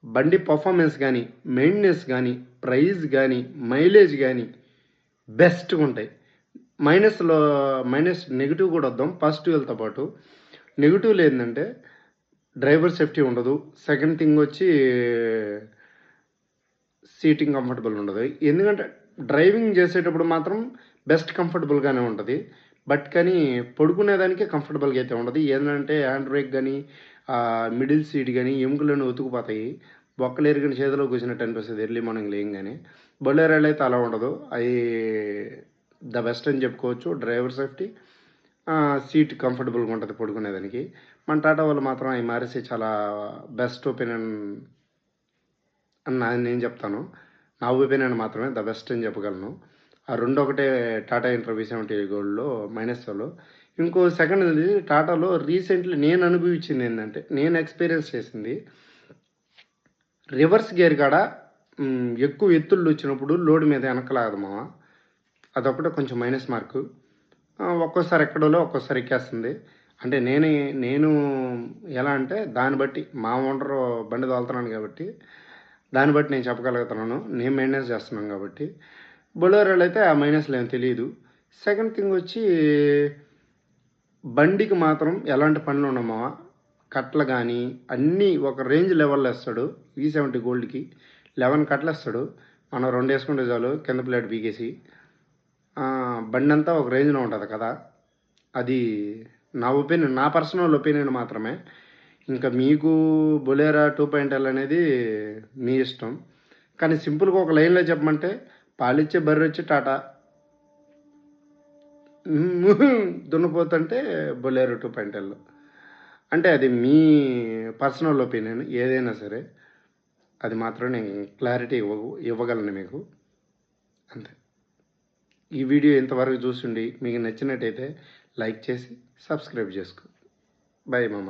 బండి పర్ఫార్మెన్స్ కానీ, మెయింటెనెన్స్ కానీ, ప్రైస్ కానీ, మైలేజ్ కానీ బెస్ట్‌గా ఉంటాయి. మైనస్ నెగెటివ్ కూడా వద్దాం పాజిటివ్‌లతో పాటు. నెగెటివ్‌లు ఏందంటే డ్రైవర్ సేఫ్టీ ఉండదు. సెకండ్ థింగ్ వచ్చి సీటింగ్ కంఫర్టబుల్ ఉండదు. ఎందుకంటే డ్రైవింగ్ చేసేటప్పుడు మాత్రం బెస్ట్ కంఫర్టబుల్‌గానే ఉంటది. బట్ కానీ పడుకునేదానికి కంఫర్టబుల్‌గా అయితే ఉండదు. ఏందంటే హ్యాండ్ బ్రేక్ గానీ, మిడిల్ సీట్ గానీ ఎముకలన్నీ ఒతుకుపోతాయి. బొక్కలు ఇరిగిన చేతిలో కూర్చున్నట్టు అనిపిస్తది ఎర్లీ మార్నింగ్ లేయంగానే. బొలెరోలో అయితే అలా ఉండదు. అయి ద బెస్ట్ అని చెప్పుకోవచ్చు. డ్రైవర్ సేఫ్టీ, సీట్ కంఫర్టబుల్‌గా ఉంటది పడుకునేదానికి. మన టాటా వాళ్ళు మాత్రం అయి మారేసి చాలా బెస్ట్ ఒపీనియన్ అని నేను చెప్తాను. నా ఒపీనియన్ మాత్రమే ద బెస్ట్ అని చెప్పగలను. ఆ 2 ఒకటే టాటా ఇంట్రా V70 గోల్డ్‌లో మైనస్‌లో. ఇంకో సెకండ్‌ది టాటాలో రీసెంట్‌లీ నేను అనుభవించింది ఏందంటే, నేను ఎక్స్‌పీరియన్స్ చేసింది రివర్స్ గేర్ కాడ ఎక్కువ ఎత్తుళ్ళు వచ్చినప్పుడు లోడ్ మీద వెనకలాగదు మామ. అదొక్కటే కొంచెం మైనస్ మార్కు. ఒక్కోసారి ఎక్కడోలో ఒక్కోసారి ఎక్కేస్తుంది. అంటే నేను ఎలా అంటే దాన్ని బట్టి మా ఓనరు బండి తోలుతున్నాను కాబట్టి, దాన్ని బట్టి నేను చెప్పగలుగుతున్నాను. నేను మెయింటెనెన్స్ చేస్తున్నాను కాబట్టి. బొలెరోలో అయితే ఆ మైనస్‌లు ఏమి తెలీదు. సెకండ్ థింగ్ వచ్చి బండికి మాత్రం ఎలాంటి పనులు ఉండవు మామ. కట్టలు గానీ అన్నీ ఒక రేంజ్ లెవెల్‌లో ఏస్తాడు. V70 గోల్డ్‌కి 11 కట్టలేస్తాడు. మనం 2 ఏసుకుంటే చాలు కింద ప్లేట్ పీకేసి. బండంతా ఒక రేంజ్‌లో ఉంటది కదా! అది నా ఒపీనియన్. నా పర్సనల్ ఒపీనియన్ మాత్రమే. ఇంకా మీకు బొలెరో 2.L అనేది మీ ఇష్టం. కానీ సింపుల్‌గా ఒక లైన్‌లో చెప్పమంటే పాలిచ్చే బర్రె టాటా. దున్నపోతంటే Bolero 2.L. అంటే అది మీ పర్సనల్ ఒపీనియన్ ఏదైనా సరే. అది మాత్రం నేను క్లారిటీ ఇవ్వగలను మీకు. అంతే. ఈ వీడియో ఇంతవరకు చూసుండి మీకు నచ్చినట్టయితే లైక్ చేసి సబ్స్క్రైబ్ చేసుకో. బై మామ.